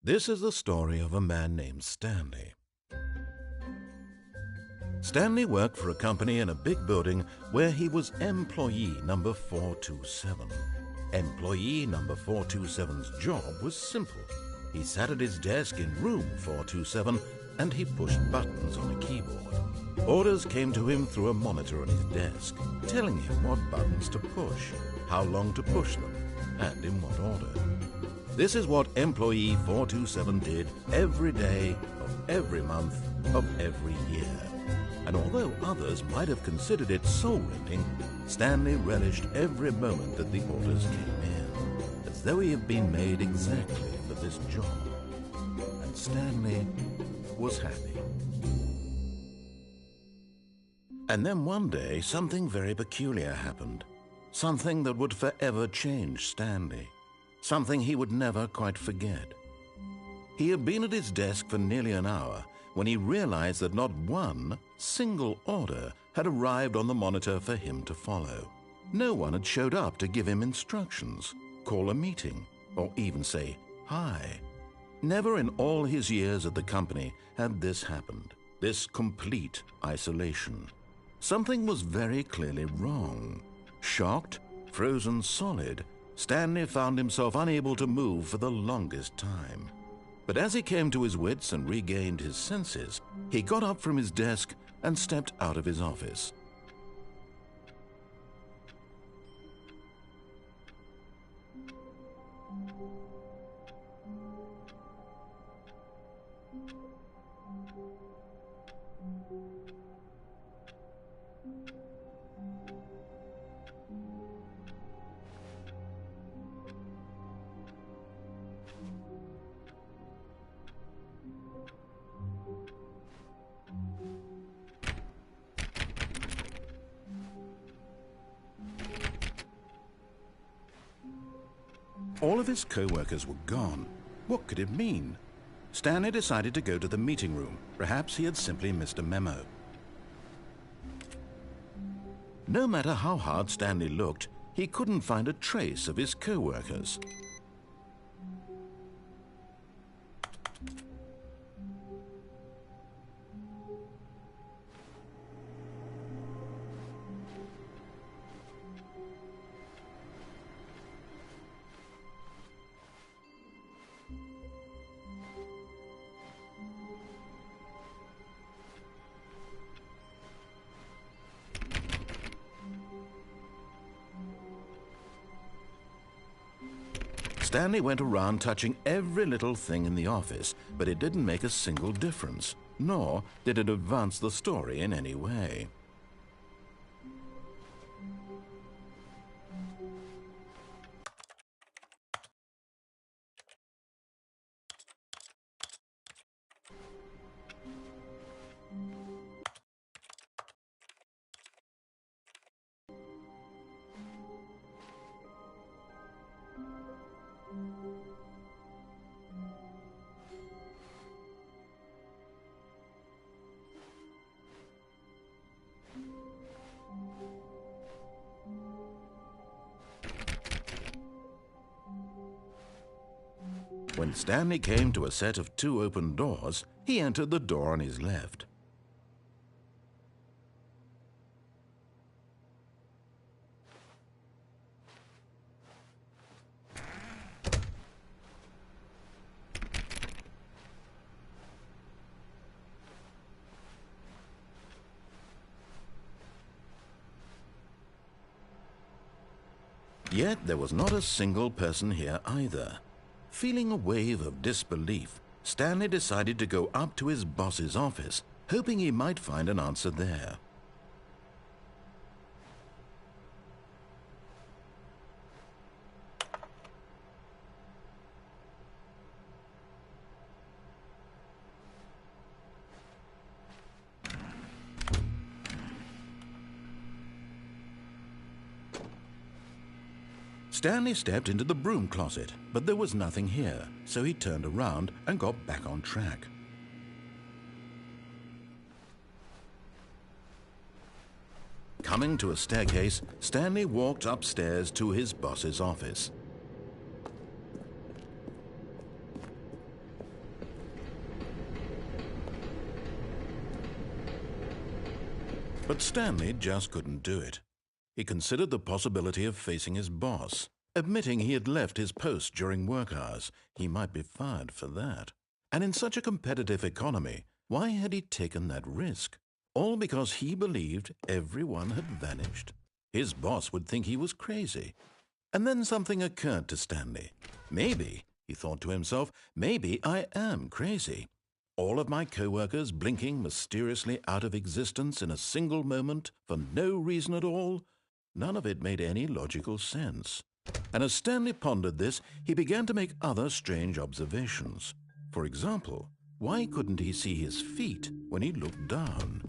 This is the story of a man named Stanley. Stanley worked for a company in a big building where he was employee number 427. Employee number 427's job was simple. He sat at his desk in room 427 and he pushed buttons on a keyboard. Orders came to him through a monitor on his desk, telling him what buttons to push, how long to push them, and in what order. This is what employee 427 did every day of every month of every year. And although others might have considered it soul-rending, Stanley relished every moment that the orders came in, as though he had been made exactly for this job. And Stanley was happy. And then one day, something very peculiar happened. Something that would forever change Stanley. Something he would never quite forget. He had been at his desk for nearly an hour when he realized that not one single order had arrived on the monitor for him to follow. No one had showed up to give him instructions, call a meeting, or even say hi. Never in all his years at the company had this happened, this complete isolation. Something was very clearly wrong. Shocked, frozen solid, Stanley found himself unable to move for the longest time. But as he came to his wits and regained his senses, he got up from his desk and stepped out of his office. All of his co-workers were gone. What could it mean? Stanley decided to go to the meeting room. Perhaps he had simply missed a memo. No matter how hard Stanley looked, he couldn't find a trace of his co-workers. Stanley went around touching every little thing in the office, but it didn't make a single difference, nor did it advance the story in any way. When Stanley came to a set of 2 open doors, he entered the door on his left. Yet there was not a single person here either. Feeling a wave of disbelief, Stanley decided to go up to his boss's office, hoping he might find an answer there. Stanley stepped into the broom closet, but there was nothing here, so he turned around and got back on track. Coming to a staircase, Stanley walked upstairs to his boss's office. But Stanley just couldn't do it. He considered the possibility of facing his boss, admitting he had left his post during work hours. He might be fired for that. And in such a competitive economy, why had he taken that risk? All because he believed everyone had vanished. His boss would think he was crazy. And then something occurred to Stanley. Maybe, he thought to himself, maybe I am crazy. All of my co-workers blinking mysteriously out of existence in a single moment for no reason at all. None of it made any logical sense. And as Stanley pondered this, he began to make other strange observations. For example, why couldn't he see his feet when he looked down?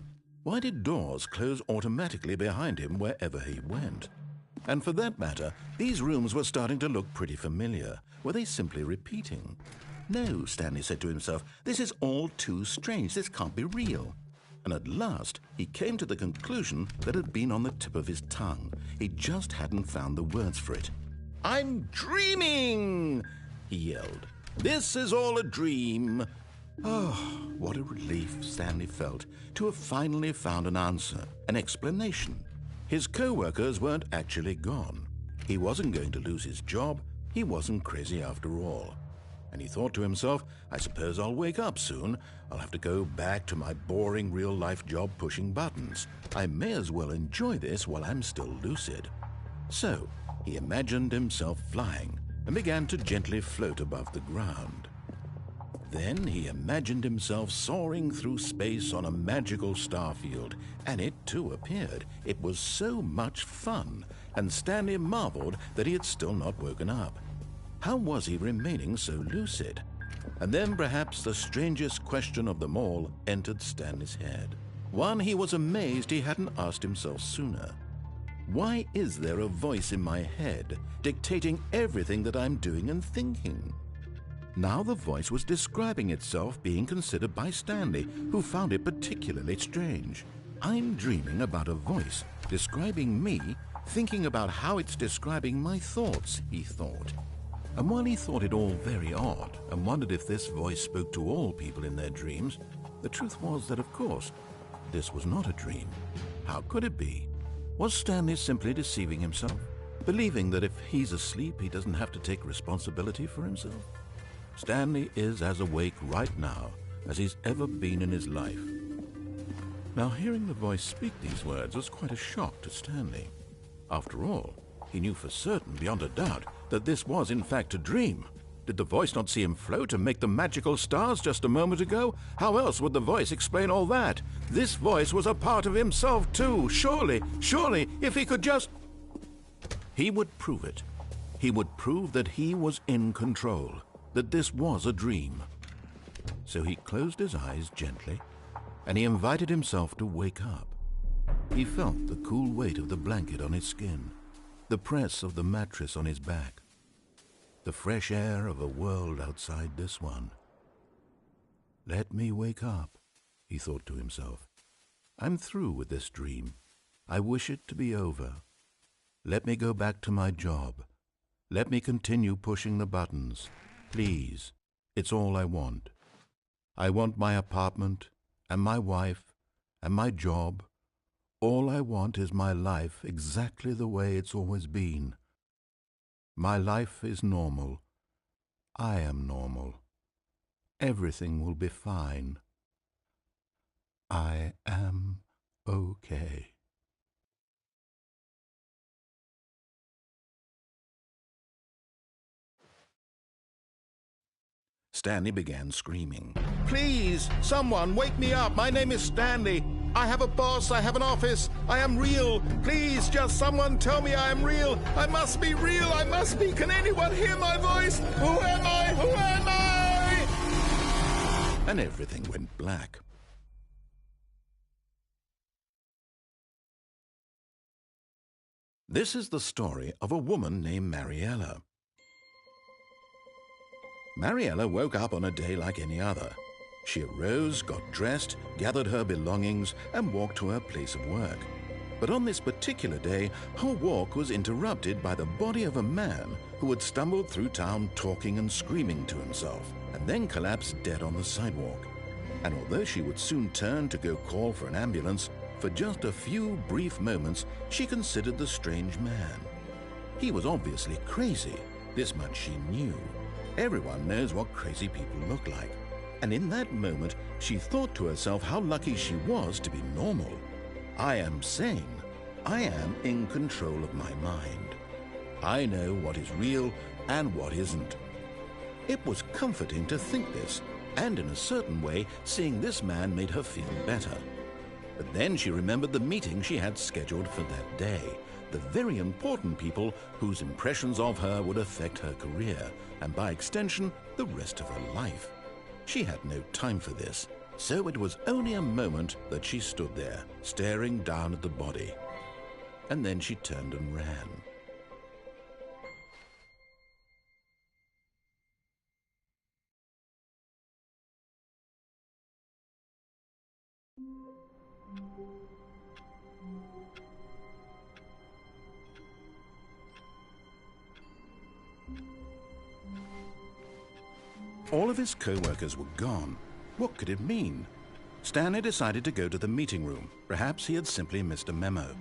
Why did doors close automatically behind him wherever he went? And for that matter, these rooms were starting to look pretty familiar. Were they simply repeating? No, Stanley said to himself, this is all too strange. This can't be real. And at last, he came to the conclusion that had been on the tip of his tongue. He just hadn't found the words for it. I'm dreaming, he yelled. This is all a dream. Oh, what a relief Stanley felt to have finally found an answer, an explanation. His co-workers weren't actually gone. He wasn't going to lose his job. He wasn't crazy after all. And he thought to himself, I suppose I'll wake up soon. I'll have to go back to my boring real-life job pushing buttons. I may as well enjoy this while I'm still lucid. So, he imagined himself flying and began to gently float above the ground. Then he imagined himself soaring through space on a magical starfield, and it too appeared. It was so much fun, and Stanley marveled that he had still not woken up. How was he remaining so lucid? And then perhaps the strangest question of them all entered Stanley's head. One he was amazed he hadn't asked himself sooner. Why is there a voice in my head dictating everything that I'm doing and thinking? Now the voice was describing itself being considered by Stanley, who found it particularly strange. I'm dreaming about a voice describing me, thinking about how it's describing my thoughts, he thought. And while he thought it all very odd and wondered if this voice spoke to all people in their dreams, the truth was that, of course, this was not a dream. How could it be? Was Stanley simply deceiving himself, believing that if he's asleep, he doesn't have to take responsibility for himself? Stanley is as awake right now as he's ever been in his life. Now, hearing the voice speak these words was quite a shock to Stanley. After all, he knew for certain, beyond a doubt, that this was in fact a dream. Did the voice not see him float and make the magical stars just a moment ago? How else would the voice explain all that? This voice was a part of himself too. Surely, if he could just... He would prove it. He would prove that he was in control, that this was a dream. So he closed his eyes gently, and he invited himself to wake up. He felt the cool weight of the blanket on his skin, the press of the mattress on his back, the fresh air of a world outside this one. Let me wake up, he thought to himself. I'm through with this dream. I wish it to be over. Let me go back to my job. Let me continue pushing the buttons. Please, it's all I want. I want my apartment, and my wife, and my job. All I want is my life exactly the way it's always been. My life is normal. I am normal. Everything will be fine. I am okay. Stanley began screaming. Please, someone, wake me up. My name is Stanley. I have a boss. I have an office. I am real. Please, just someone tell me I am real. I must be real. I must be. Can anyone hear my voice? Who am I? Who am I? And everything went black. This is the story of a woman named Mariella. Mariella woke up on a day like any other. She arose, got dressed, gathered her belongings, and walked to her place of work. But on this particular day, her walk was interrupted by the body of a man who had stumbled through town talking and screaming to himself, and then collapsed dead on the sidewalk. And although she would soon turn to go call for an ambulance, For just a few brief moments, she considered the strange man. He was obviously crazy. This much she knew. Everyone knows what crazy people look like. And in that moment, she thought to herself how lucky she was to be normal. I am sane. I am in control of my mind. I know what is real and what isn't. It was comforting to think this, and in a certain way, seeing this man made her feel better. But then she remembered the meeting she had scheduled for that day, the very important people whose impressions of her would affect her career, and by extension, the rest of her life. She had no time for this, so it was only a moment that she stood there, staring down at the body. And then she turned and ran. All of his co-workers were gone. What could it mean? Stanley decided to go to the meeting room. Perhaps he had simply missed a memo.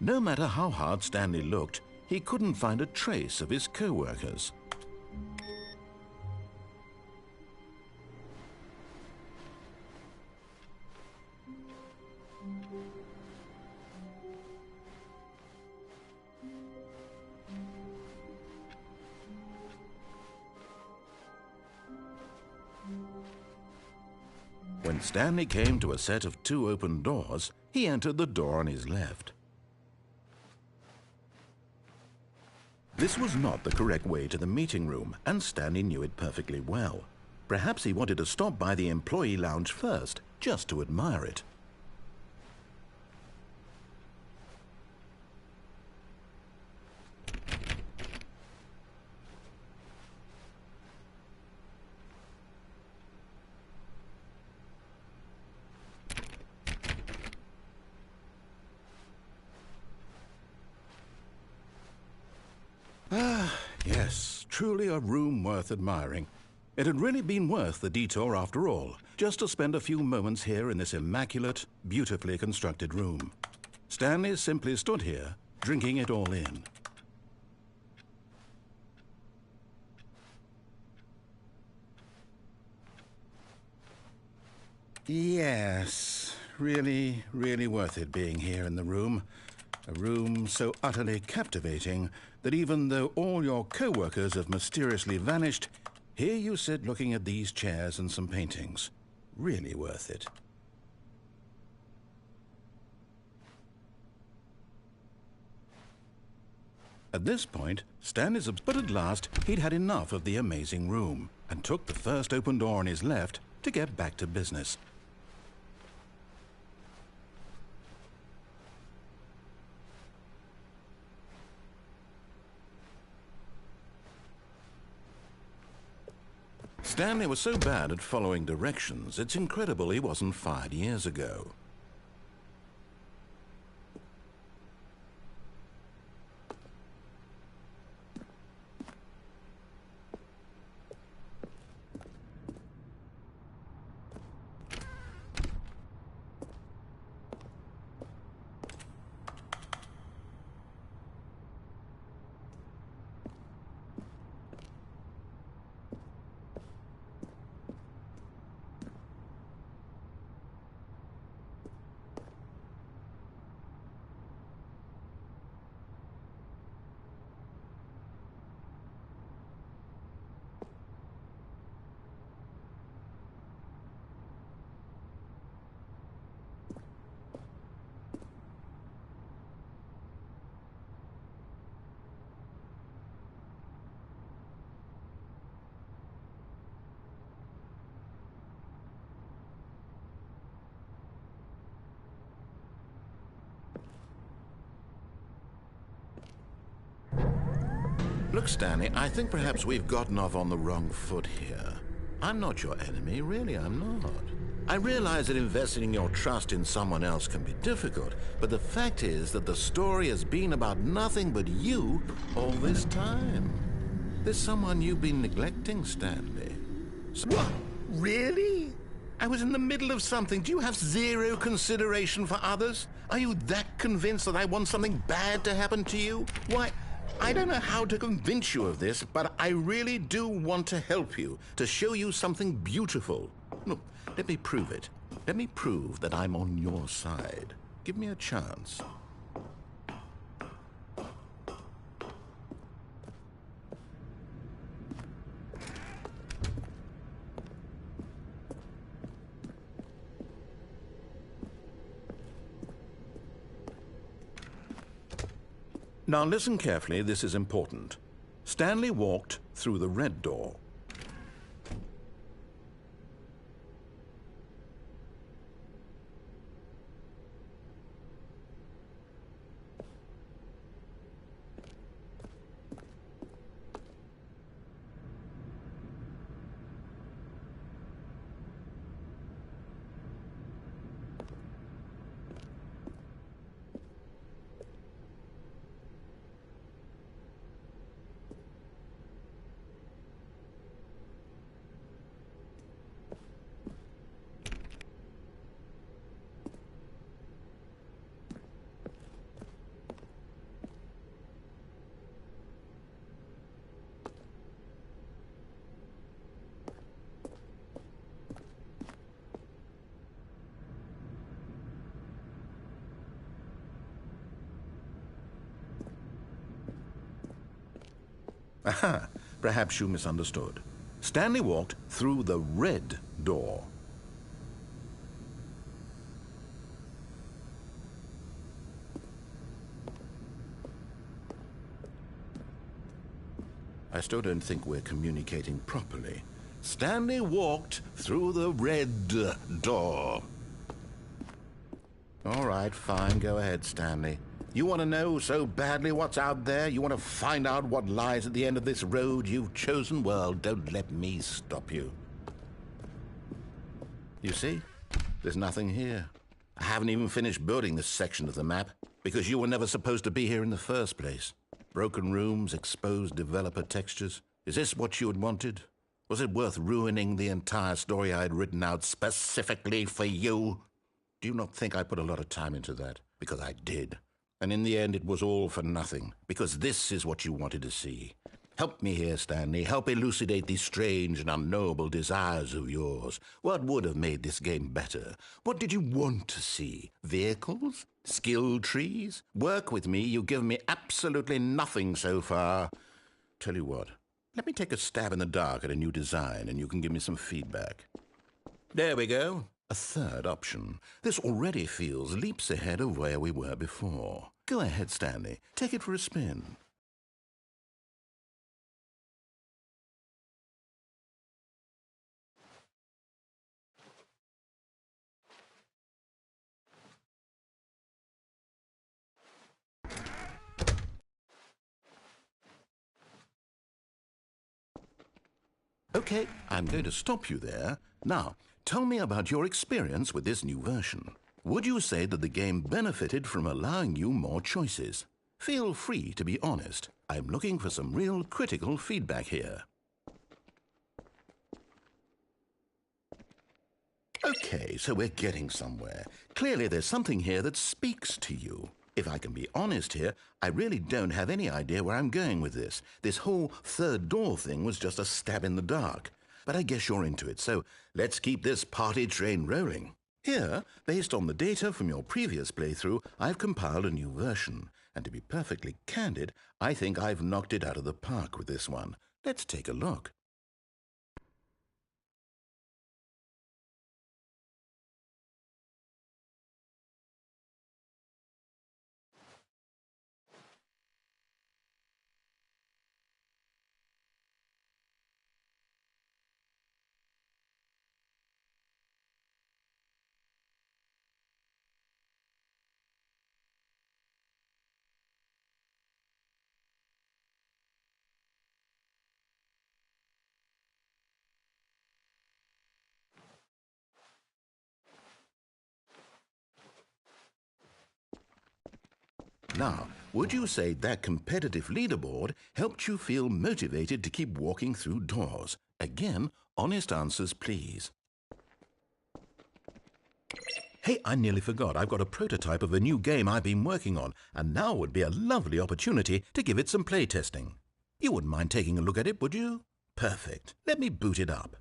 No matter how hard Stanley looked, he couldn't find a trace of his co-workers. When Stanley came to a set of 2 open doors, he entered the door on his left. This was not the correct way to the meeting room, and Stanley knew it perfectly well. Perhaps he wanted to stop by the employee lounge first, just to admire it. Yes, truly a room worth admiring. It had really been worth the detour after all, just to spend a few moments here in this immaculate, beautifully constructed room. Stanley simply stood here, drinking it all in. Yes, really, really worth it being here in the room. A room so utterly captivating that even though all your co-workers have mysteriously vanished, here you sit looking at these chairs and some paintings. Really worth it. At this point, but at last he'd had enough of the amazing room and took the first open door on his left to get back to business. Stanley was so bad at following directions, it's incredible he wasn't fired years ago. Look, Stanley, I think perhaps we've gotten off on the wrong foot here. I'm not your enemy, really, I'm not. I realize that investing your trust in someone else can be difficult, but the fact is that the story has been about nothing but you all this time. There's someone you've been neglecting, Stanley. What? Really? I was in the middle of something. Do you have zero consideration for others? Are you that convinced that I want something bad to happen to you? Why, I don't know how to convince you of this, but I really do want to help you, to show you something beautiful. Look, let me prove it. Let me prove that I'm on your side. Give me a chance. Now listen carefully, this is important. Stanley walked through the red door. Aha, perhaps you misunderstood. Stanley walked through the red door. I still don't think we're communicating properly. Stanley walked through the red door. All right, fine, go ahead, Stanley. You want to know so badly what's out there? You want to find out what lies at the end of this road you've chosen? Well, don't let me stop you. You see? There's nothing here. I haven't even finished building this section of the map because you were never supposed to be here in the first place. Broken rooms, exposed developer textures. Is this what you had wanted? Was it worth ruining the entire story I had written out specifically for you? Do you not think I put a lot of time into that? Because I did. And in the end, it was all for nothing, because this is what you wanted to see. Help me here, Stanley. Help elucidate these strange and unknowable desires of yours. What would have made this game better? What did you want to see? Vehicles? Skill trees? Work with me. You've given me absolutely nothing so far. Tell you what, let me take a stab in the dark at a new design, and you can give me some feedback. There we go. A third option. This already feels leaps ahead of where we were before. Go ahead, Stanley. Take it for a spin. Okay, I'm going to stop you there. Now, tell me about your experience with this new version. Would you say that the game benefited from allowing you more choices? Feel free to be honest. I'm looking for some real critical feedback here. Okay, so we're getting somewhere. Clearly there's something here that speaks to you. If I can be honest here, I really don't have any idea where I'm going with this. This whole third door thing was just a stab in the dark. But I guess you're into it, so let's keep this party train rolling. Here, based on the data from your previous playthrough, I've compiled a new version. And to be perfectly candid, I think I've knocked it out of the park with this one. Let's take a look. Now, would you say that competitive leaderboard helped you feel motivated to keep walking through doors? Again, honest answers, please. Hey, I nearly forgot. I've got a prototype of a new game I've been working on, and now would be a lovely opportunity to give it some playtesting. You wouldn't mind taking a look at it, would you? Perfect. Let me boot it up.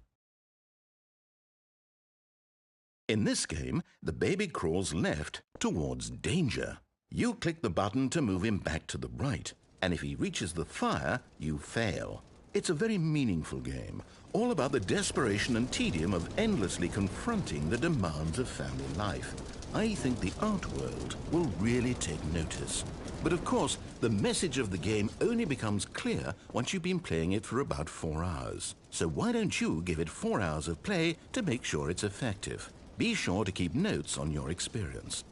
In this game, the baby crawls left towards danger. You click the button to move him back to the right, and if he reaches the fire, you fail. It's a very meaningful game, all about the desperation and tedium of endlessly confronting the demands of family life. I think the art world will really take notice. But of course, the message of the game only becomes clear once you've been playing it for about 4 hours. So why don't you give it 4 hours of play to make sure it's effective? Be sure to keep notes on your experience.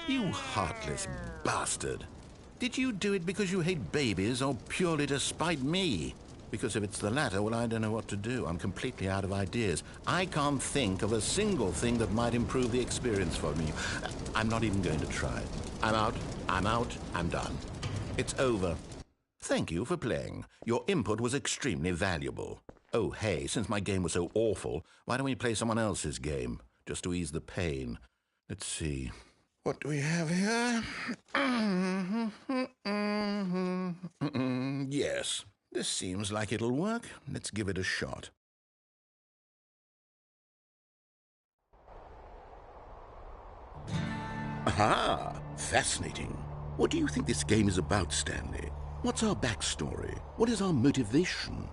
You heartless bastard. Did you do it because you hate babies or purely to spite me? Because if it's the latter, well, I don't know what to do. I'm completely out of ideas. I can't think of a single thing that might improve the experience for me. I'm not even going to try. I'm out, I'm done. It's over. Thank you for playing. Your input was extremely valuable. Oh, hey, since my game was so awful, why don't we play someone else's game, just to ease the pain? Let's see. What do we have here? Yes, this seems like it'll work. Let's give it a shot. Aha! Fascinating. What do you think this game is about, Stanley? What's our backstory? What is our motivation?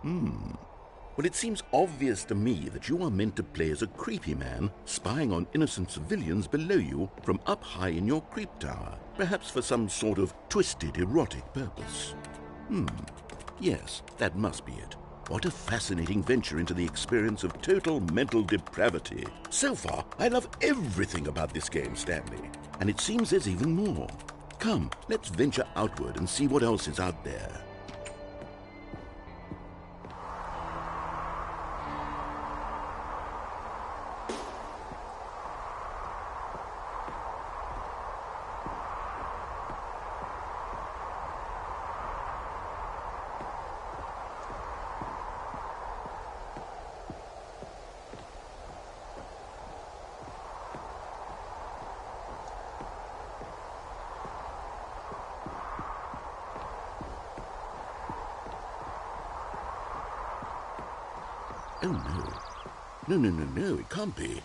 Well, it seems obvious to me that you are meant to play as a creepy man spying on innocent civilians below you from up high in your creep tower, perhaps for some sort of twisted erotic purpose. Yes, that must be it. What a fascinating venture into the experience of total mental depravity. So far, I love everything about this game, Stanley. And it seems there's even more. Come, let's venture outward and see what else is out there. Oh, no. No, it can't be.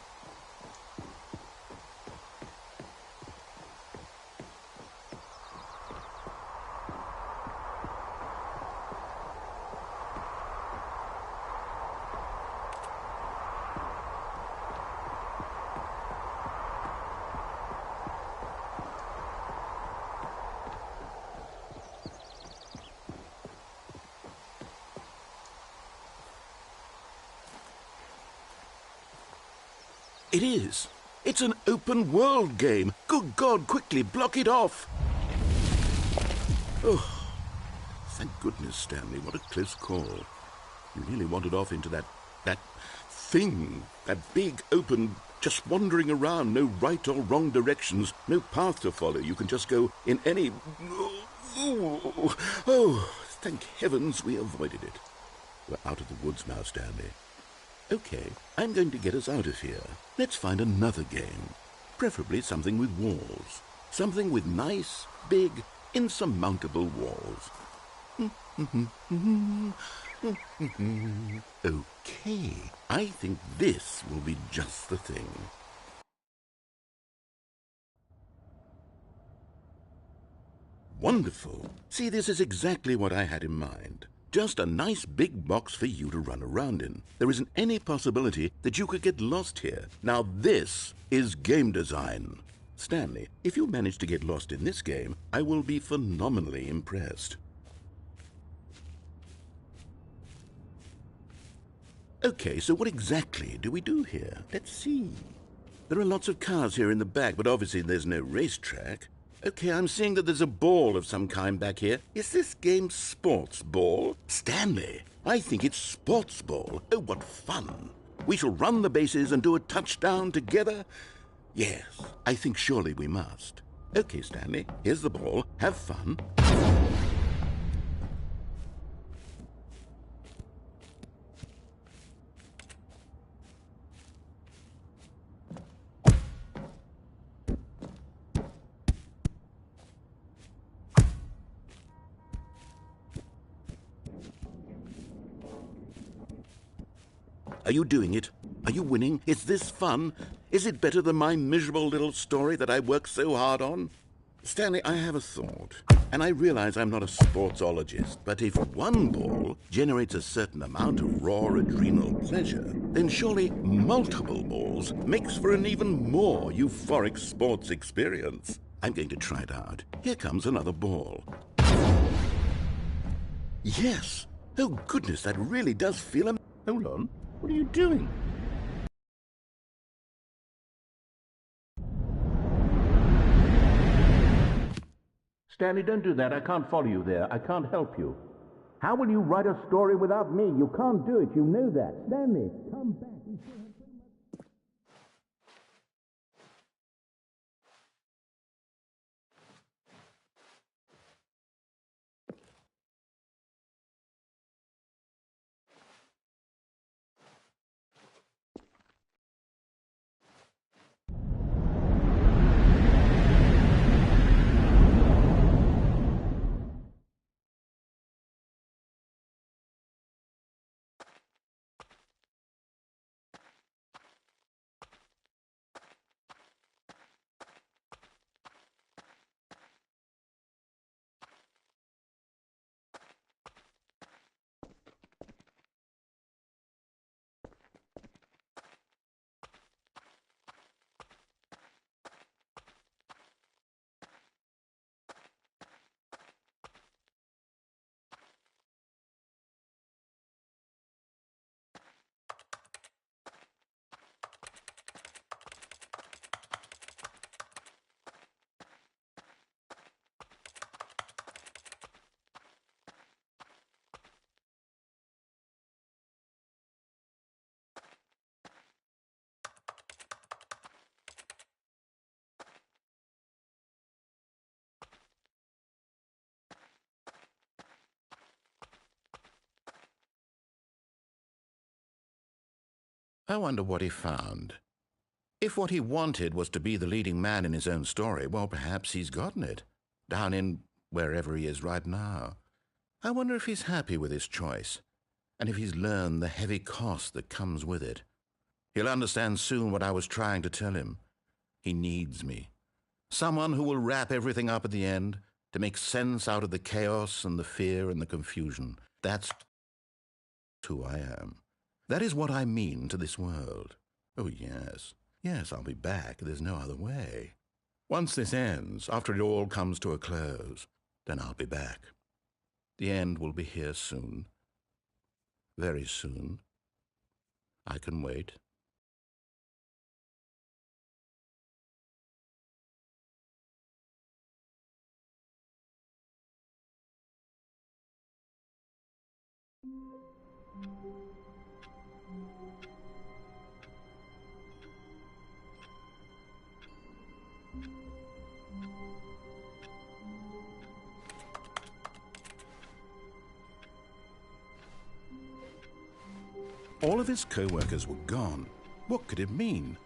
It is. It's an open world game. Good God, quickly block it off. Oh, thank goodness, Stanley. What a close call. You nearly wandered off into that thing. That big, open, just wandering around. No right or wrong directions. No path to follow. You can just go in any... Oh, thank heavens we avoided it. We're out of the woods now, Stanley. Okay, I'm going to get us out of here. Let's find another game. Preferably something with walls. Something with nice, big, insurmountable walls. Okay, I think this will be just the thing. Wonderful. See, this is exactly what I had in mind. Just a nice big box for you to run around in. There isn't any possibility that you could get lost here. Now this is game design. Stanley, if you manage to get lost in this game, I will be phenomenally impressed. Okay, so what exactly do we do here? Let's see. There are lots of cars here in the back, but obviously there's no racetrack. Okay, I'm seeing that there's a ball of some kind back here. Is this game sports ball? Stanley, I think it's sports ball. Oh, what fun. We shall run the bases and do a touchdown together. Yes, I think surely we must. Okay, Stanley, here's the ball. Have fun. Are you doing it? Are you winning? Is this fun? Is it better than my miserable little story that I worked so hard on? Stanley, I have a thought, and I realize I'm not a sportsologist, but if one ball generates a certain amount of raw adrenal pleasure, then surely multiple balls makes for an even more euphoric sports experience. I'm going to try it out. Here comes another ball. Yes! Oh goodness, that really does feel Hold on, what are you doing? Stanley, don't do that. I can't follow you there. I can't help you. How will you write a story without me? You can't do it. You know that. Stanley, come back. I wonder what he found. If what he wanted was to be the leading man in his own story, well, perhaps he's gotten it, down in wherever he is right now. I wonder if he's happy with his choice, and if he's learned the heavy cost that comes with it. He'll understand soon what I was trying to tell him. He needs me. Someone who will wrap everything up at the end, to make sense out of the chaos and the fear and the confusion. That's who I am. That is what I mean to this world. Oh, yes. Yes, I'll be back. There's no other way. Once this ends, after it all comes to a close, then I'll be back. The end will be here soon. Very soon. I can wait. All of his co-workers were gone. What could it mean?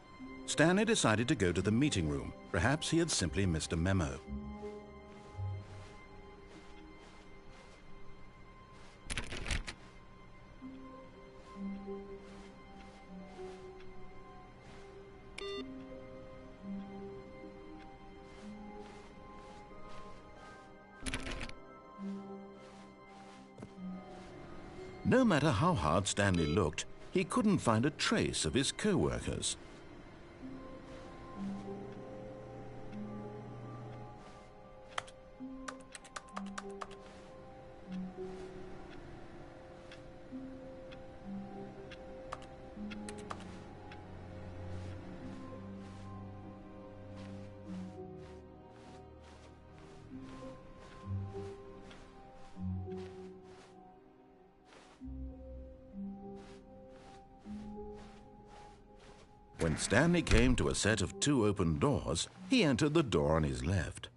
Stanley decided to go to the meeting room. Perhaps he had simply missed a memo. No matter how hard Stanley looked, he couldn't find a trace of his co-workers. When Stanley came to a set of 2 open doors, he entered the door on his left.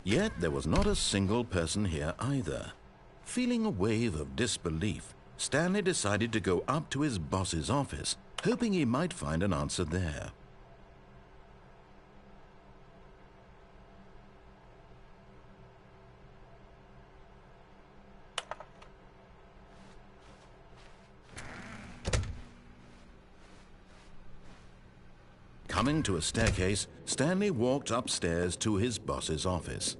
Yet there was not a single person here either. Feeling a wave of disbelief, Stanley decided to go up to his boss's office, hoping he might find an answer there. Coming to a staircase, Stanley walked upstairs to his boss's office.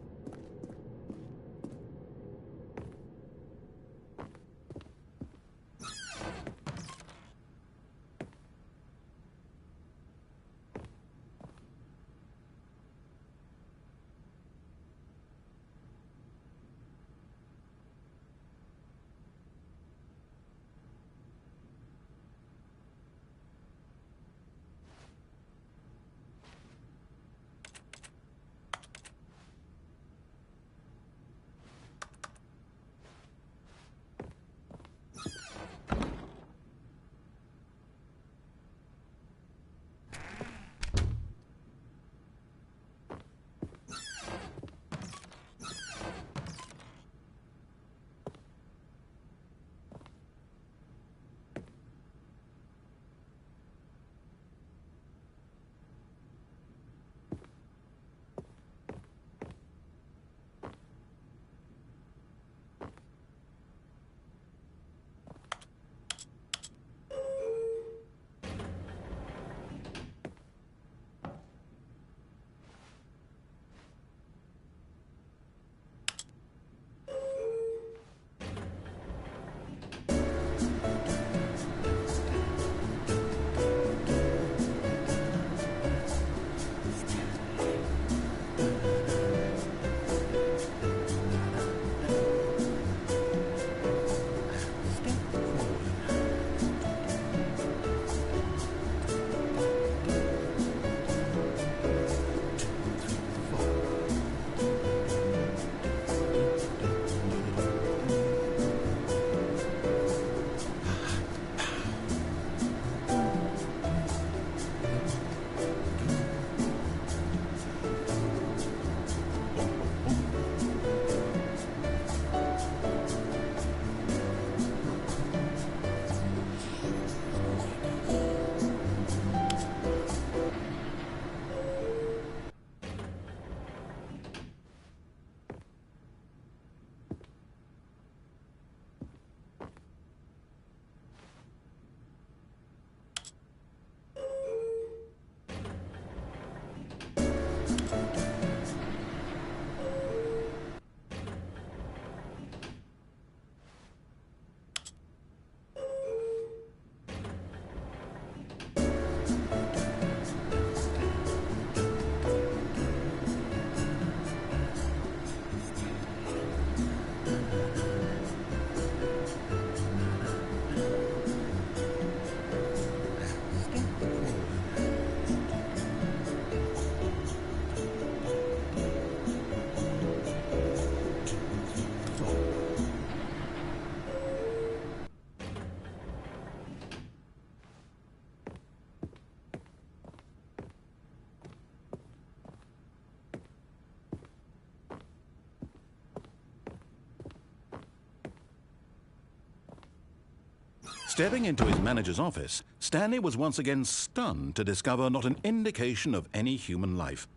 Stepping into his manager's office, Stanley was once again stunned to discover not an indication of any human life.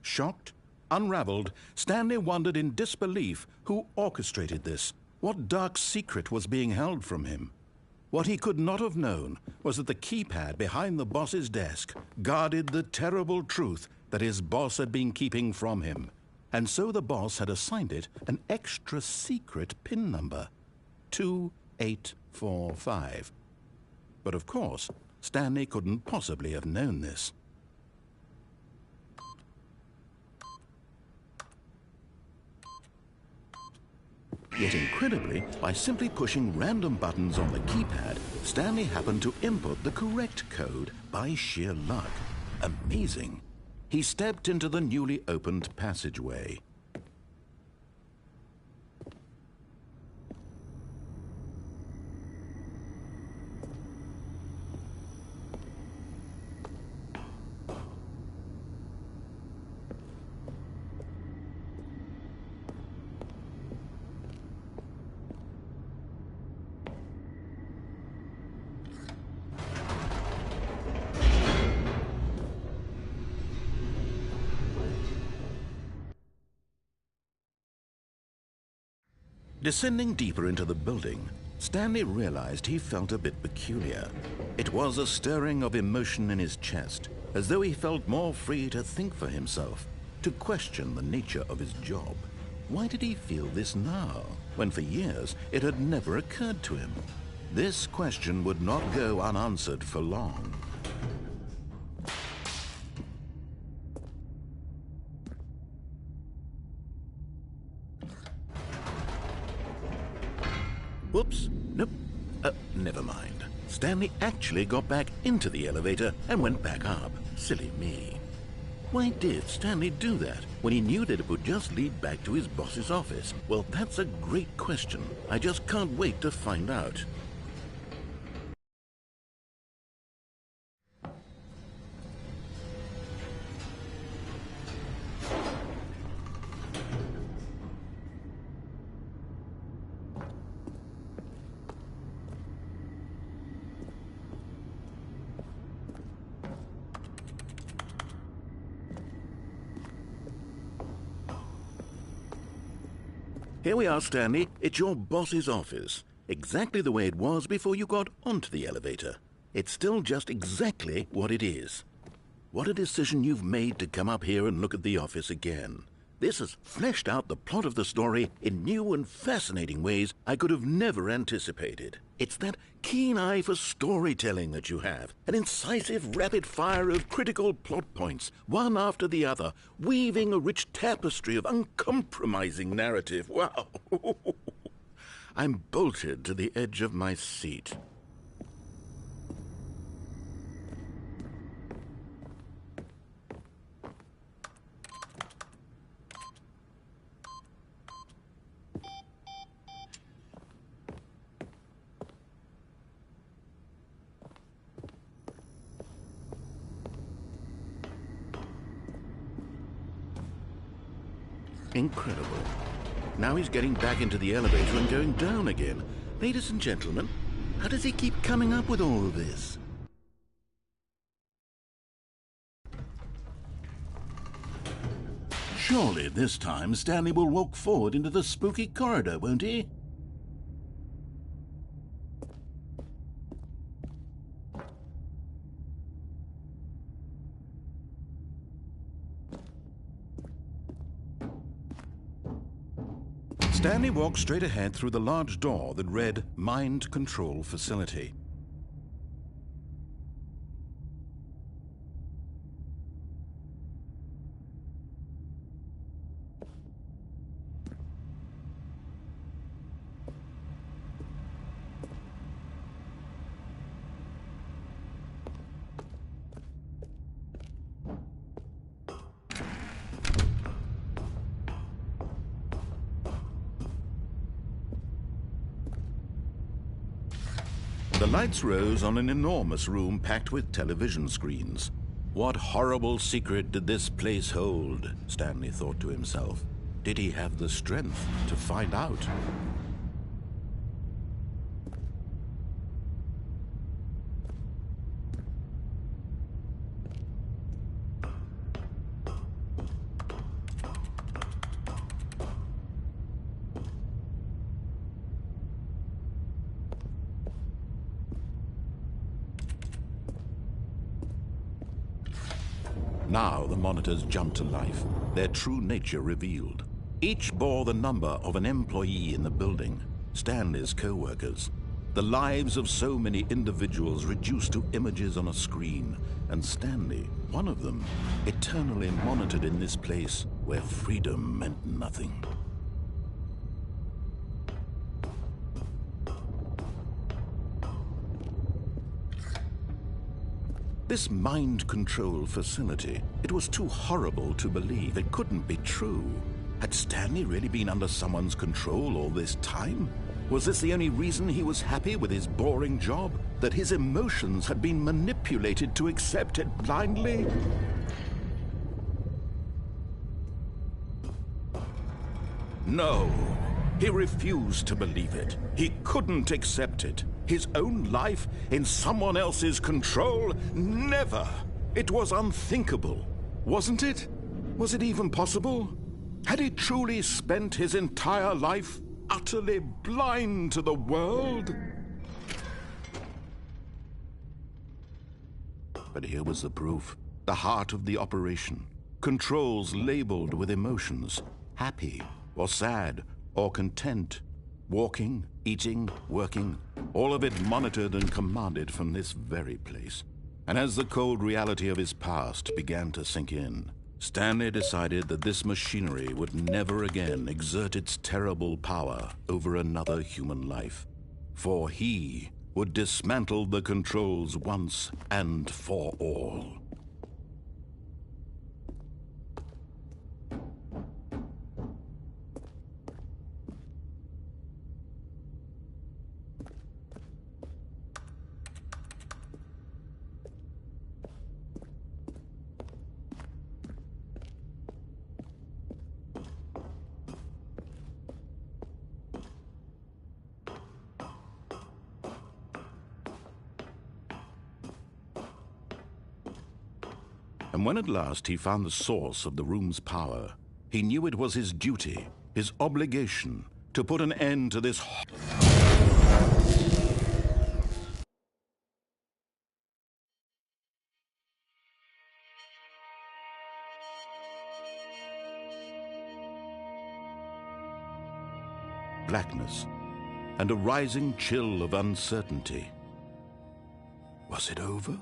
Shocked, unraveled, Stanley wondered in disbelief who orchestrated this. What dark secret was being held from him? What he could not have known was that the keypad behind the boss's desk guarded the terrible truth that his boss had been keeping from him. And so the boss had assigned it an extra secret PIN number, 2845. But of course, Stanley couldn't possibly have known this. Yet incredibly, by simply pushing random buttons on the keypad, Stanley happened to input the correct code by sheer luck. Amazing. He stepped into the newly opened passageway. Descending deeper into the building, Stanley realized he felt a bit peculiar. It was a stirring of emotion in his chest, as though he felt more free to think for himself, to question the nature of his job. Why did he feel this now, when for years it had never occurred to him? This question would not go unanswered for long. Whoops, nope, never mind. Stanley actually got back into the elevator and went back up. Silly me. Why did Stanley do that when he knew that it would just lead back to his boss's office? Well, that's a great question. I just can't wait to find out. Here we are, Stanley. It's your boss's office. Exactly the way it was before you got onto the elevator. It's still just exactly what it is. What a decision you've made to come up here and look at the office again. This has fleshed out the plot of the story in new and fascinating ways I could have never anticipated. It's that keen eye for storytelling that you have, an incisive rapid fire of critical plot points, one after the other, weaving a rich tapestry of uncompromising narrative. Wow! I'm bolted to the edge of my seat. Incredible. Now he's getting back into the elevator and going down again. Ladies and gentlemen, how does he keep coming up with all of this? Surely this time Stanley will walk forward into the spooky corridor, won't he? Stanley walked straight ahead through the large door that read Mind Control Facility. The lights rose on an enormous room packed with television screens. What horrible secret did this place hold? Stanley thought to himself. Did he have the strength to find out? Now the monitors jumped to life, their true nature revealed. Each bore the number of an employee in the building, Stanley's co-workers. The lives of so many individuals reduced to images on a screen, and Stanley, one of them, eternally monitored in this place where freedom meant nothing. This mind control facility, it was too horrible to believe. It couldn't be true. Had Stanley really been under someone's control all this time? Was this the only reason he was happy with his boring job? That his emotions had been manipulated to accept it blindly? No, he refused to believe it. He couldn't accept it. His own life in someone else's control? Never! It was unthinkable, wasn't it? Was it even possible? Had he truly spent his entire life utterly blind to the world? But here was the proof. The heart of the operation. Controls labeled with emotions. Happy, or sad, or content. Walking, eating, working. All of it monitored and commanded from this very place. And as the cold reality of his past began to sink in, Stanley decided that this machinery would never again exert its terrible power over another human life. For he would dismantle the controls once and for all. And when at last he found the source of the room's power, he knew it was his duty, his obligation, to put an end to this blackness and a rising chill of uncertainty. Was it over?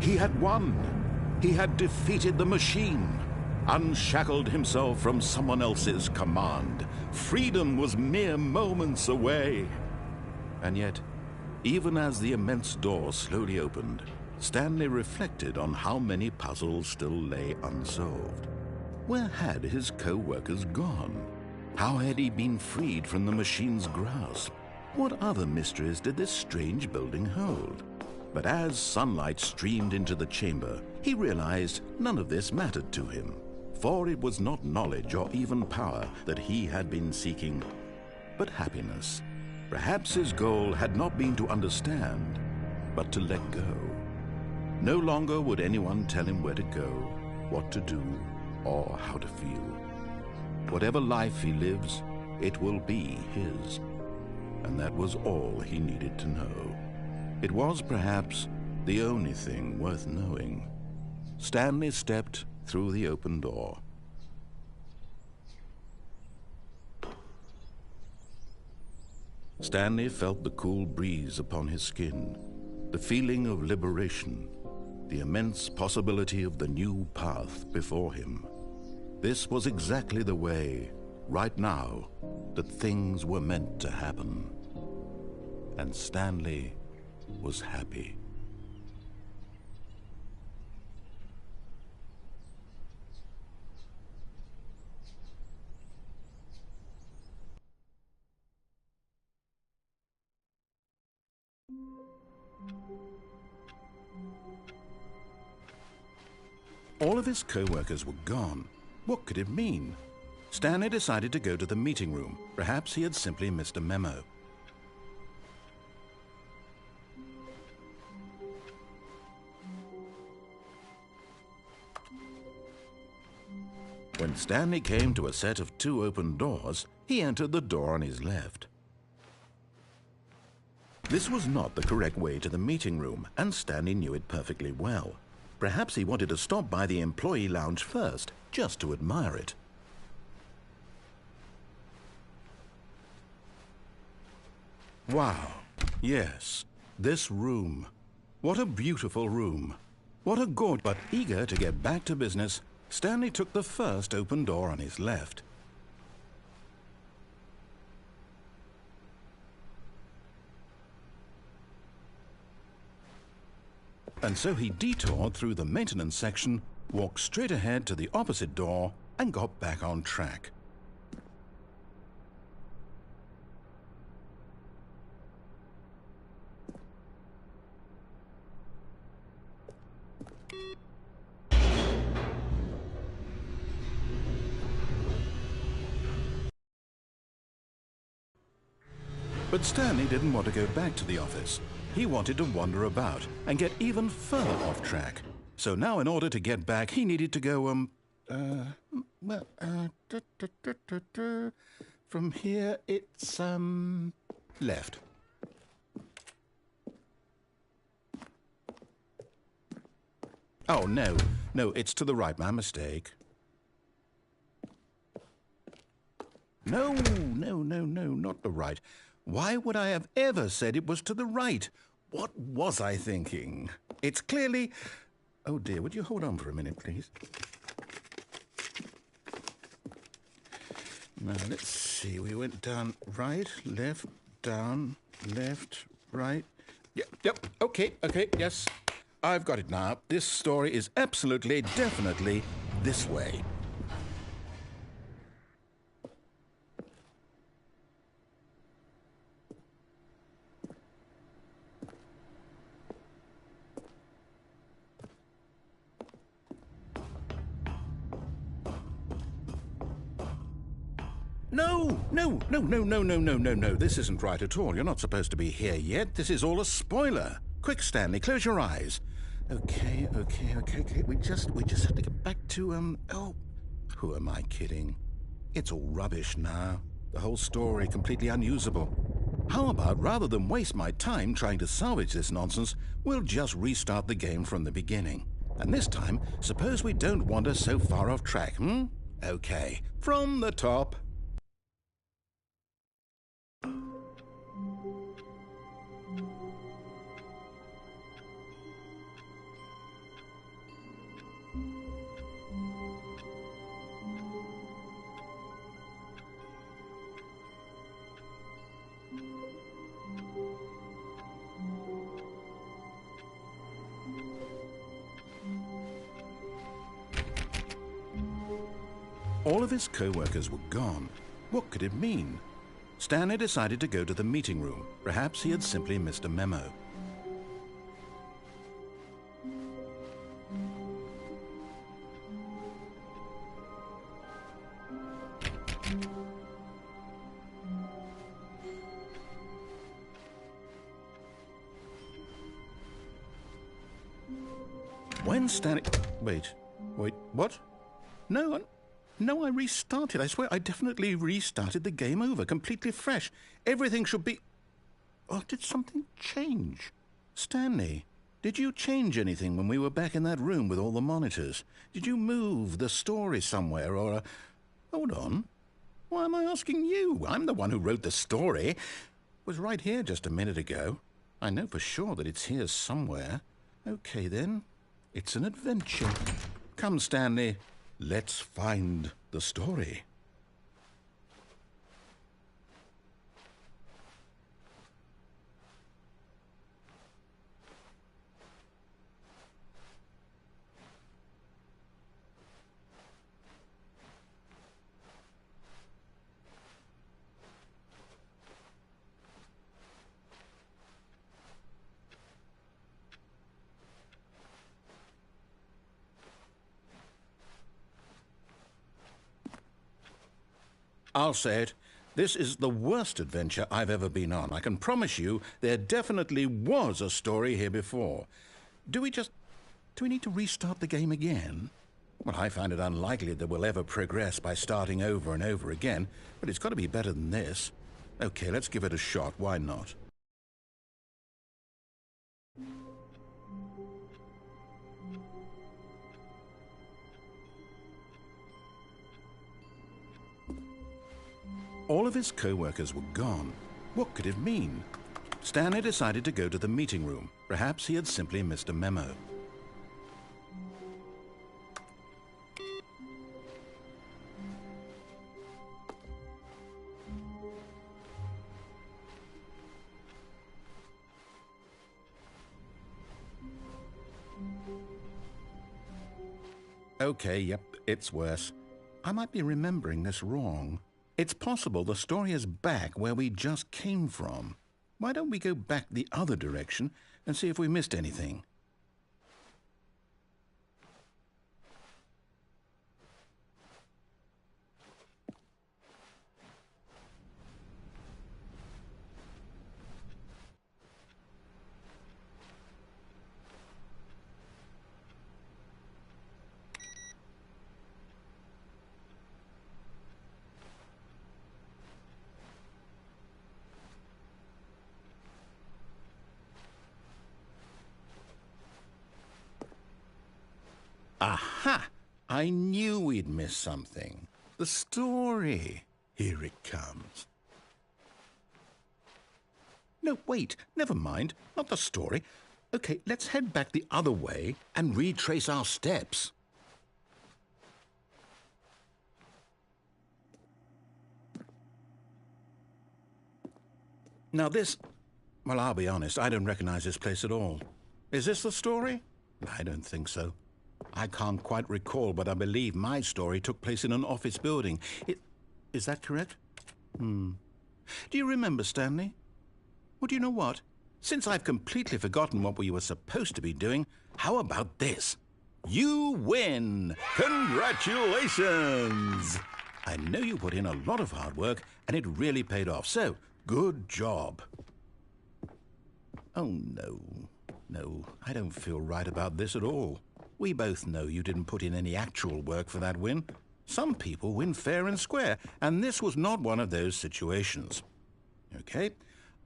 He had won. He had defeated the machine, unshackled himself from someone else's command. Freedom was mere moments away. And yet, even as the immense door slowly opened, Stanley reflected on how many puzzles still lay unsolved. Where had his co-workers gone? How had he been freed from the machine's grasp? What other mysteries did this strange building hold? But as sunlight streamed into the chamber, he realized none of this mattered to him, for it was not knowledge or even power that he had been seeking, but happiness. Perhaps his goal had not been to understand, but to let go. No longer would anyone tell him where to go, what to do, or how to feel. Whatever life he lives, it will be his. And that was all he needed to know. It was perhaps the only thing worth knowing. Stanley stepped through the open door. Stanley felt the cool breeze upon his skin, the feeling of liberation, the immense possibility of the new path before him. This was exactly the way, right now, that things were meant to happen. And Stanley was happy. All of his co-workers were gone. What could it mean? Stanley decided to go to the meeting room. Perhaps he had simply missed a memo. When Stanley came to a set of 2 open doors, he entered the door on his left. This was not the correct way to the meeting room, and Stanley knew it perfectly well. Perhaps he wanted to stop by the employee lounge first, just to admire it. Wow, yes, this room. What a beautiful room. What a gorgeous. But eager to get back to business, Stanley took the first open door on his left. And so he detoured through the maintenance section, walked straight ahead to the opposite door, and got back on track. But Stanley didn't want to go back to the office. He wanted to wander about and get even further off track. So now in order to get back, he needed to go, from here it's, left. Oh, no, it's to the right, my mistake. No, not the right. Why would I have ever said it was to the right? What was I thinking? It's clearly... Oh, dear, would you hold on for a minute, please? Now, let's see. We went down right, left, down, left, right. Yep, okay, yes. I've got it now. This story is absolutely, definitely this way. No. This isn't right at all. You're not supposed to be here yet. This is all a spoiler. Quick, Stanley, close your eyes. Okay. We just have to get back to, oh, who am I kidding? It's all rubbish now. The whole story completely unusable. How about, rather than waste my time trying to salvage this nonsense, we'll just restart the game from the beginning. And this time, suppose we don't wander so far off track, Okay, from the top. All of his co-workers were gone. What could it mean? Stanley decided to go to the meeting room. Perhaps he had simply missed a memo. When Stanley... Wait, what? No, I restarted. I swear I definitely restarted the game over, completely fresh. Everything should be... Oh, did something change? Stanley, did you change anything when we were back in that room with all the monitors? Did you move the story somewhere or... Hold on. Why am I asking you? I'm the one who wrote the story. It was right here just a minute ago. I know for sure that it's here somewhere. Okay, then. It's an adventure. Come, Stanley. Let's find the story. I'll say it. This is the worst adventure I've ever been on. I can promise you there definitely was a story here before. Do we need to restart the game again? Well, I find it unlikely that we'll ever progress by starting over and over again, but it's got to be better than this. Okay, let's give it a shot. Why not? All of his co-workers were gone. What could it mean? Stanley decided to go to the meeting room. Perhaps he had simply missed a memo. Okay, yep, it's worse. I might be remembering this wrong. It's possible the story is back where we just came from. Why don't we go back the other direction and see if we missed anything? Aha! I knew we'd miss something. The story. Here it comes. No, wait, never mind. Not the story. Okay, let's head back the other way and retrace our steps. Now this... Well, I'll be honest, I don't recognize this place at all. Is this the story? I don't think so. I can't quite recall, but I believe my story took place in an office building. Is that correct? Do you remember, Stanley? Well, do you know what? Since I've completely forgotten what we were supposed to be doing, how about this? You win! Congratulations! I know you put in a lot of hard work, and it really paid off, so good job. Oh, no. No, I don't feel right about this at all. We both know you didn't put in any actual work for that win. Some people win fair and square, and this was not one of those situations. Okay,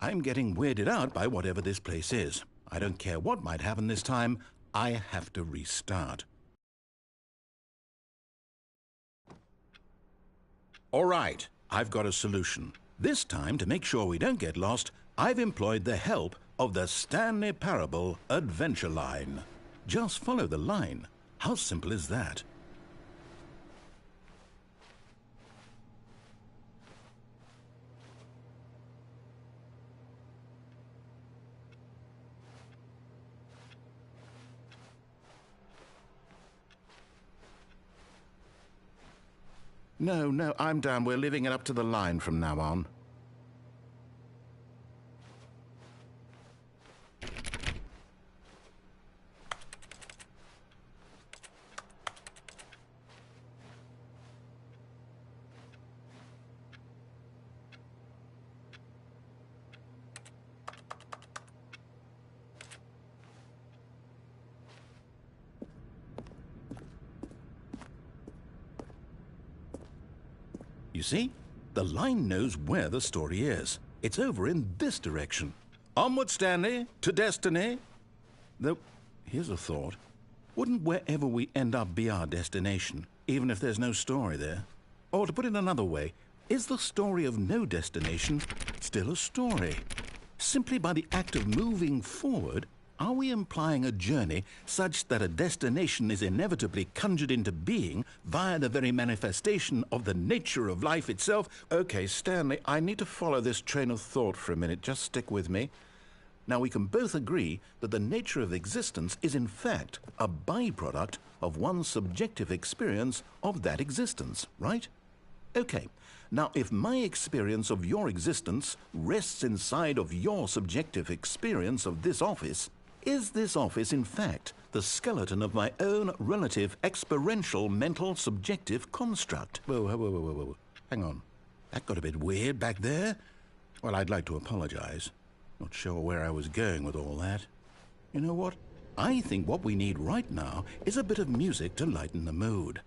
I'm getting weirded out by whatever this place is. I don't care what might happen this time. I have to restart. All right, I've got a solution. This time, to make sure we don't get lost, I've employed the help of the Stanley Parable Adventure Line. Just follow the line. How simple is that? No, I'm down. We're leaving it up to the line from now on. You see, the line knows where the story is. It's over in this direction. Onward, Stanley, to destiny. Though, here's a thought. Wouldn't wherever we end up be our destination, even if there's no story there? Or to put it another way, is the story of no destination still a story? Simply by the act of moving forward, are we implying a journey such that a destination is inevitably conjured into being via the very manifestation of the nature of life itself? Okay, Stanley, I need to follow this train of thought for a minute. Just stick with me. Now, we can both agree that the nature of existence is in fact a byproduct of one's subjective experience of that existence, right? Okay. Now, if my experience of your existence rests inside of your subjective experience of this office, is this office, in fact, the skeleton of my own relative experiential mental subjective construct? Whoa. Hang on. That got a bit weird back there. Well, I'd like to apologize. Not sure where I was going with all that. You know what? I think what we need right now is a bit of music to lighten the mood.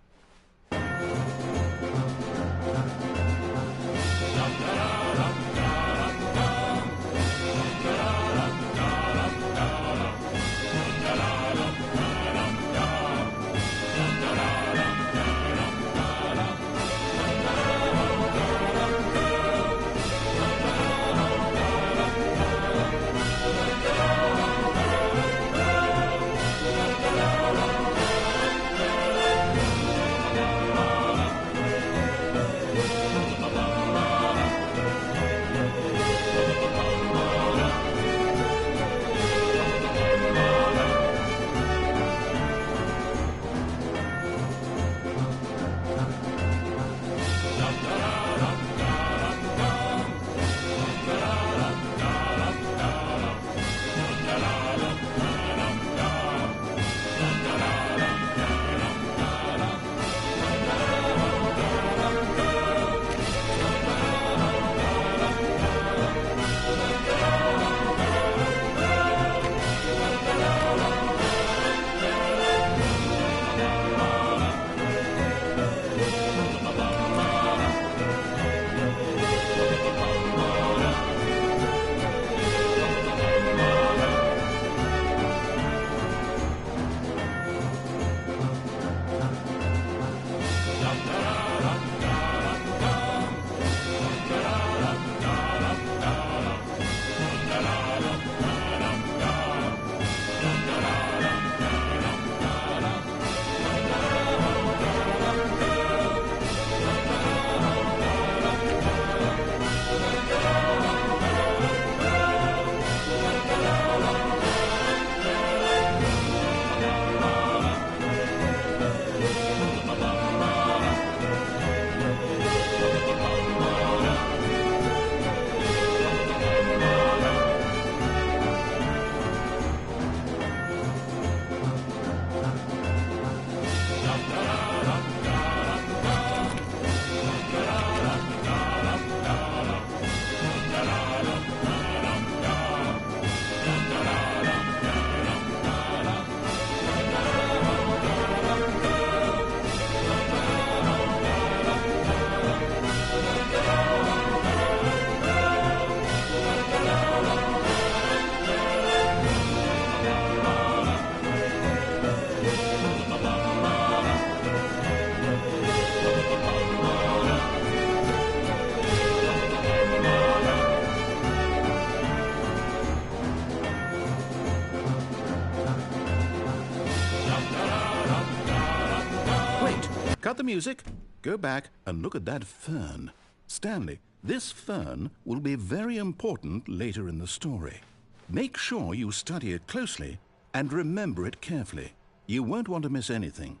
cut the music, go back and look at that fern. Stanley, this fern will be very important later in the story. Make sure you study it closely and remember it carefully. You won't want to miss anything.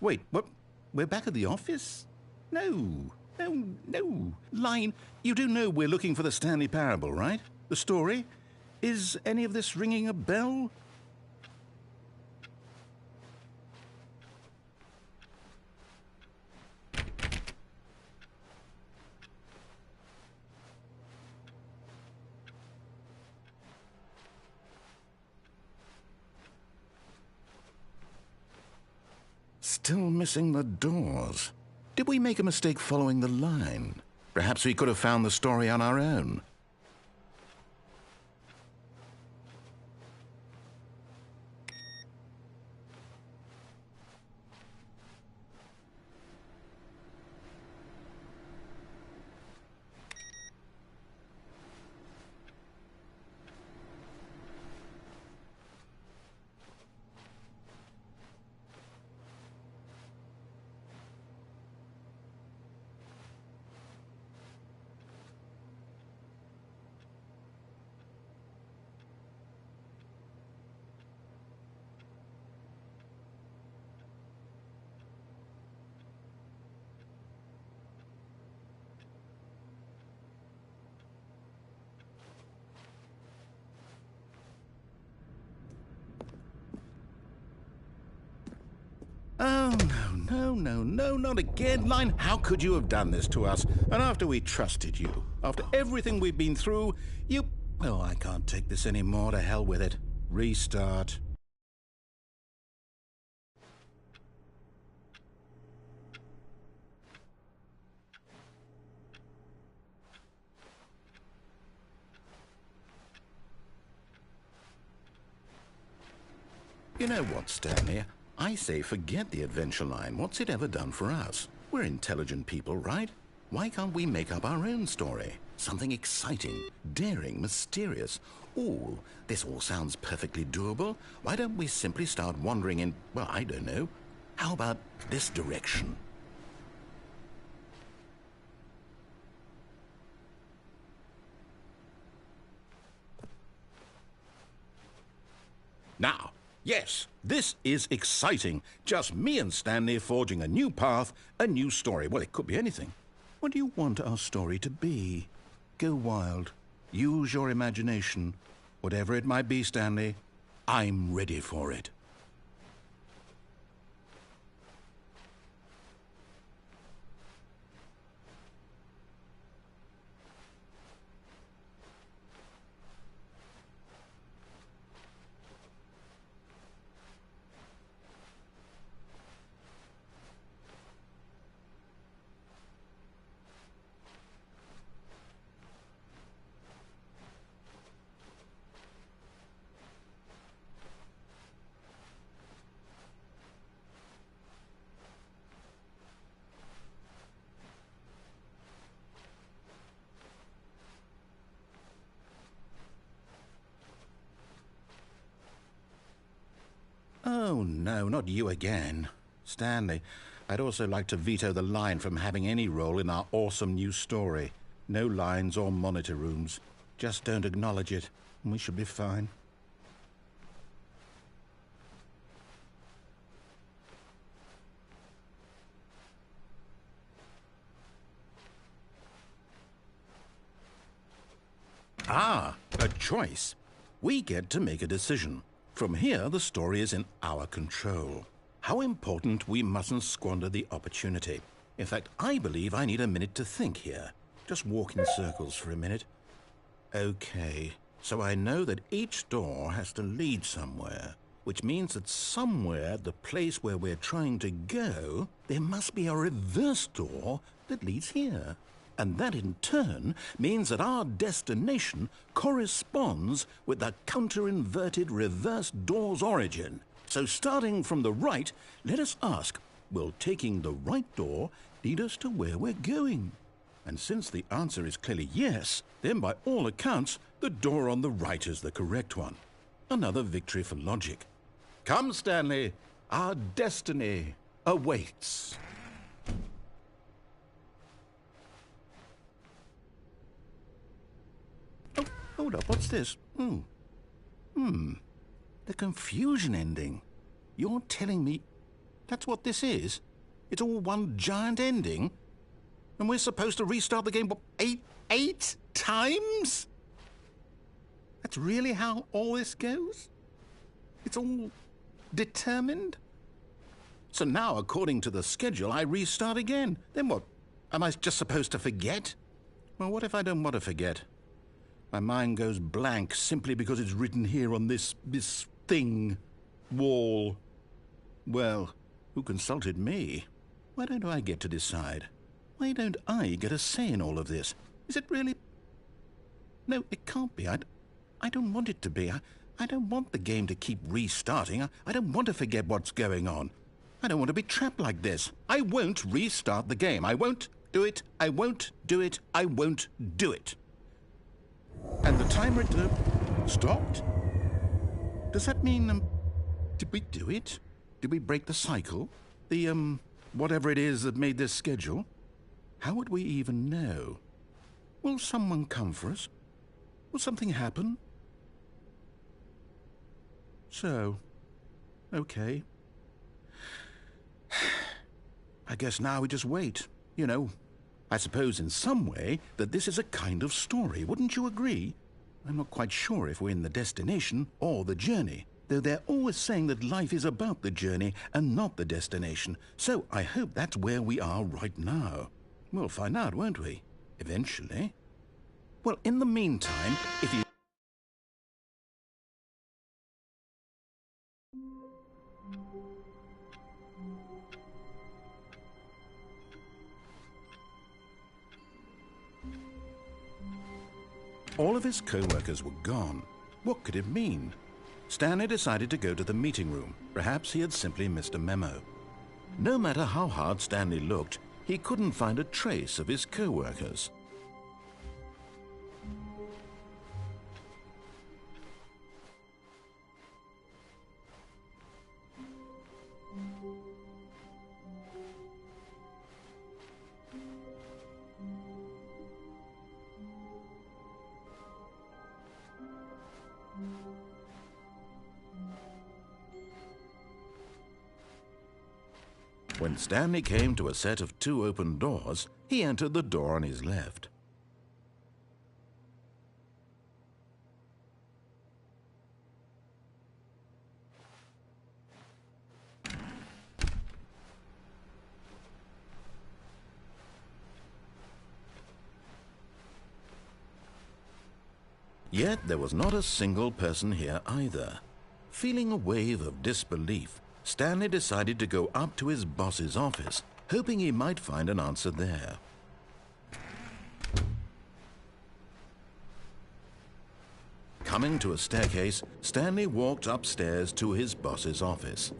Wait, what? We're back at the office? No. Line, you do know we're looking for the Stanley Parable, right? The story? Is any of this ringing a bell? Still missing the doors. Did we make a mistake following the line? Perhaps we could have found the story on our own. Oh, no, not again, Line. How could you have done this to us? And after we trusted you, after everything we've been through, you... Oh, I can't take this anymore. To hell with it. Restart. You know what, Stanley? I say forget the adventure line. What's it ever done for us? We're intelligent people, right? Why can't we make up our own story? Something exciting, daring, mysterious. Ooh, this all sounds perfectly doable. Why don't we simply start wandering in, well, I don't know. How about this direction? Now, yes, this is exciting. Just me and Stanley forging a new path, a new story. Well, it could be anything. What do you want our story to be? Go wild. Use your imagination. Whatever it might be, Stanley, I'm ready for it. Oh, no, not you again. Stanley, I'd also like to veto the line from having any role in our awesome new story. No lines or monitor rooms. Just don't acknowledge it, and we should be fine. Ah, a choice. We get to make a decision. From here, the story is in our control. How important we mustn't squander the opportunity. In fact, I believe I need a minute to think here. Just walk in circles for a minute. Okay, so I know that each door has to lead somewhere, which means that somewhere, the place where we're trying to go, there must be a reverse door that leads here. And that in turn means that our destination corresponds with the counter-inverted reverse door's origin. So starting from the right, let us ask, will taking the right door lead us to where we're going? And since the answer is clearly yes, then by all accounts, the door on the right is the correct one. Another victory for logic. Come, Stanley, our destiny awaits. Oh, hold up, what's this? The confusion ending. You're telling me that's what this is? It's all one giant ending? And we're supposed to restart the game, what, eight times? That's really how all this goes? It's all determined? So now, according to the schedule, I restart again. Then what? Am I just supposed to forget? Well, what if I don't want to forget? My mind goes blank simply because it's written here on this thing, wall. Well, who consulted me? Why don't I get to decide? Why don't I get a say in all of this? Is it really? No, it can't be. I don't want it to be. I don't want the game to keep restarting. I don't want to forget what's going on. I don't want to be trapped like this. I won't restart the game. I won't do it. I won't do it. I won't do it. And the timer stopped? Does that mean, did we do it? Did we break the cycle? The, whatever it is that made this schedule? How would we even know? Will someone come for us? Will something happen? So, okay. I guess now we just wait. You know, I suppose in some way that this is a kind of story, wouldn't you agree? I'm not quite sure if we're in the destination or the journey, though they're always saying that life is about the journey and not the destination, so I hope that's where we are right now. We'll find out, won't we? Eventually. Well, in the meantime, if you... All of his co-workers were gone. What could it mean? Stanley decided to go to the meeting room. Perhaps he had simply missed a memo. No matter how hard Stanley looked, he couldn't find a trace of his co-workers. When Stanley came to a set of 2 open doors, he entered the door on his left. Yet there was not a single person here either. Feeling a wave of disbelief, Stanley decided to go up to his boss's office, hoping he might find an answer there. Coming to a staircase, Stanley walked upstairs to his boss's office.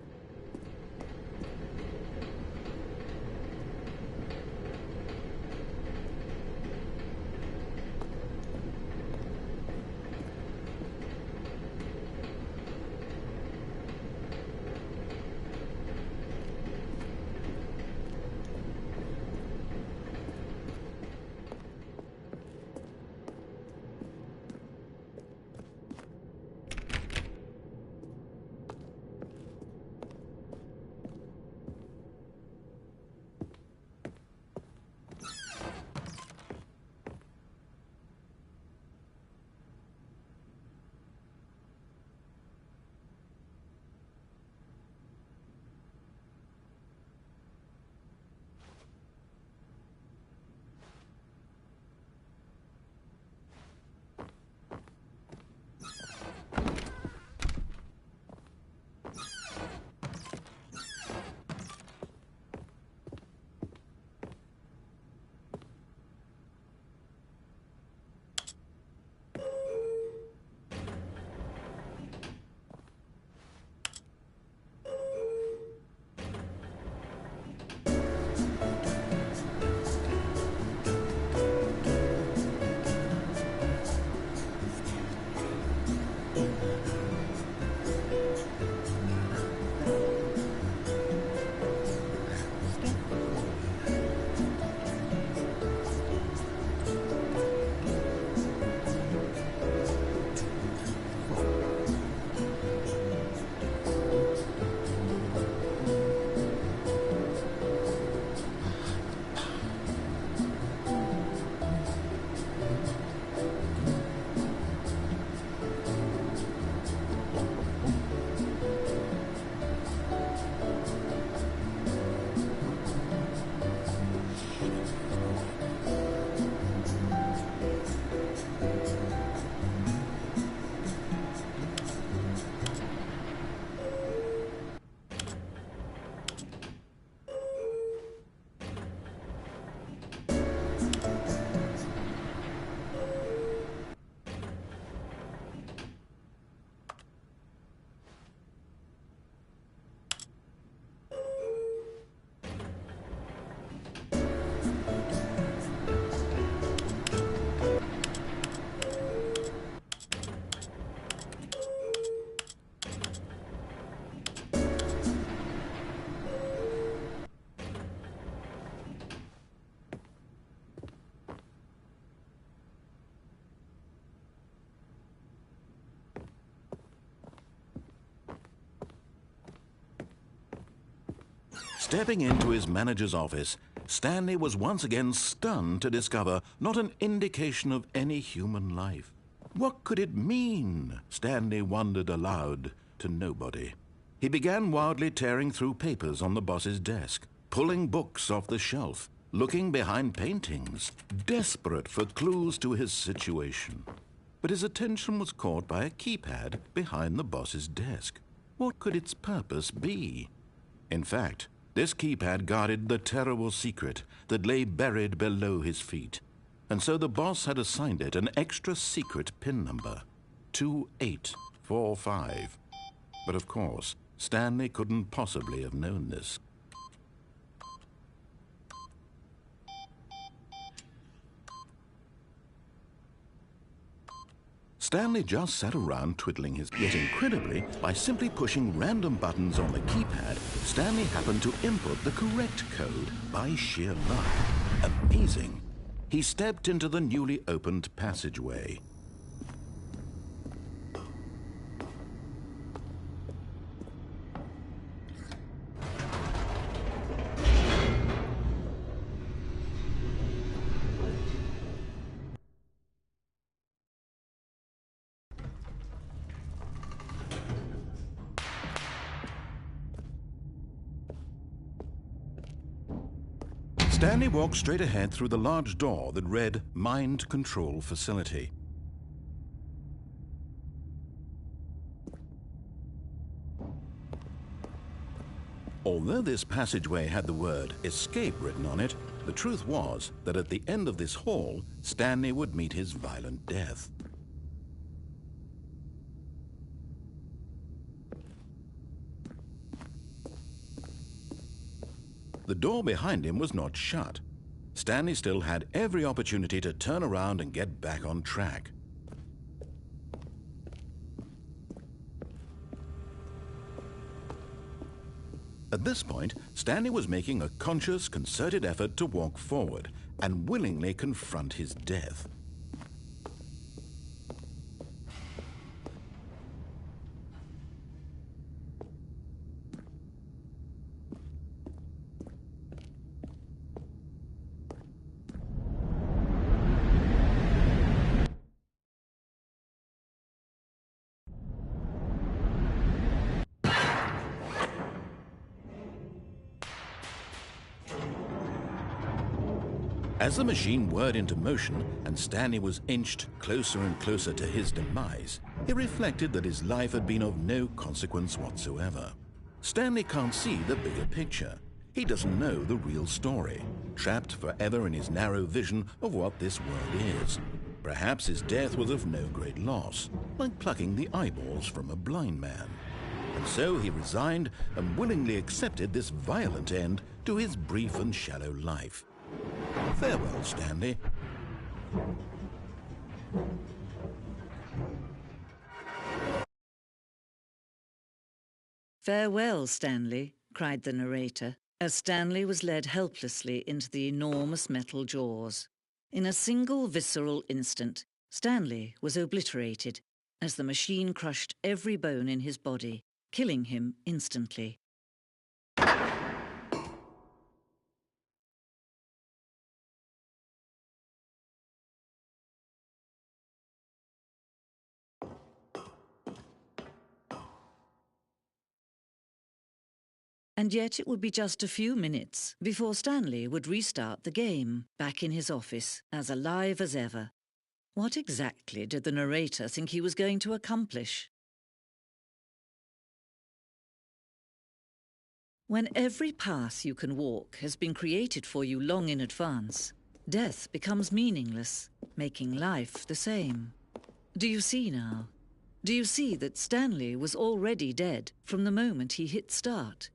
Stepping into his manager's office, Stanley was once again stunned to discover not an indication of any human life. What could it mean? Stanley wondered aloud to nobody. He began wildly tearing through papers on the boss's desk, pulling books off the shelf, looking behind paintings, desperate for clues to his situation. But his attention was caught by a keypad behind the boss's desk. What could its purpose be? In fact, this keypad guarded the terrible secret that lay buried below his feet. And so the boss had assigned it an extra secret PIN number, 2845. But of course, Stanley couldn't possibly have known this. Stanley just sat around twiddling his... Yet incredibly, by simply pushing random buttons on the keypad, Stanley happened to input the correct code by sheer luck. Amazing. He stepped into the newly opened passageway. Stanley walked straight ahead through the large door that read Mind Control Facility. Although this passageway had the word Escape written on it, the truth was that at the end of this hall, Stanley would meet his violent death. The door behind him was not shut. Stanley still had every opportunity to turn around and get back on track. At this point, Stanley was making a conscious, concerted effort to walk forward and willingly confront his death. As the machine whirred into motion and Stanley was inched closer and closer to his demise, he reflected that his life had been of no consequence whatsoever. Stanley can't see the bigger picture. He doesn't know the real story, trapped forever in his narrow vision of what this world is. Perhaps his death was of no great loss, like plucking the eyeballs from a blind man. And so he resigned and willingly accepted this violent end to his brief and shallow life. Farewell, Stanley. Farewell, Stanley, cried the narrator, as Stanley was led helplessly into the enormous metal jaws. In a single visceral instant, Stanley was obliterated as the machine crushed every bone in his body, killing him instantly. And yet it would be just a few minutes before Stanley would restart the game, back in his office, as alive as ever. What exactly did the narrator think he was going to accomplish? When every path you can walk has been created for you long in advance, death becomes meaningless, making life the same. Do you see now? Do you see that Stanley was already dead from the moment he hit start?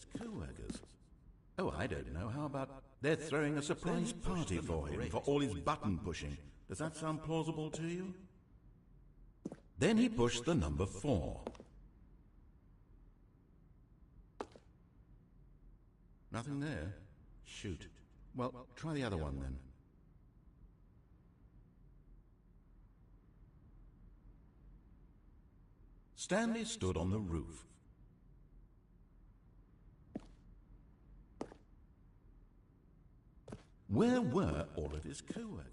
his co-workers. Oh, I don't know. How about they're throwing a surprise party for him for all his button pushing? Does that sound plausible to you? Then he pushed the number 4. Nothing there? Shoot. Well, try the other one then. Stanley stood on the roof. Where were all of his co-workers?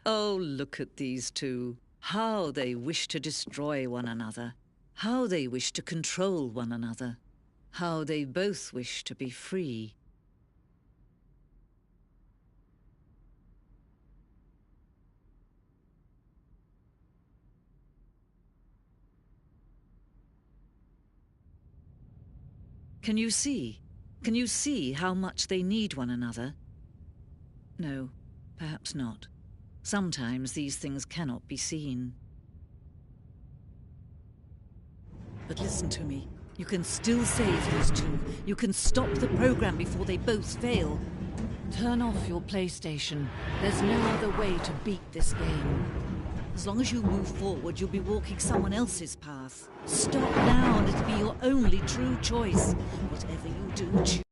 Oh, look at these two. How they wish to destroy one another. How they wish to control one another. How they both wish to be free. Can you see? Can you see how much they need one another? No, perhaps not. Sometimes these things cannot be seen. But listen to me. You can still save these two. You can stop the program before they both fail. Turn off your PlayStation. There's no other way to beat this game. As long as you move forward, you'll be walking someone else's path. Stop now and it'll be your only true choice. Whatever you do, choose.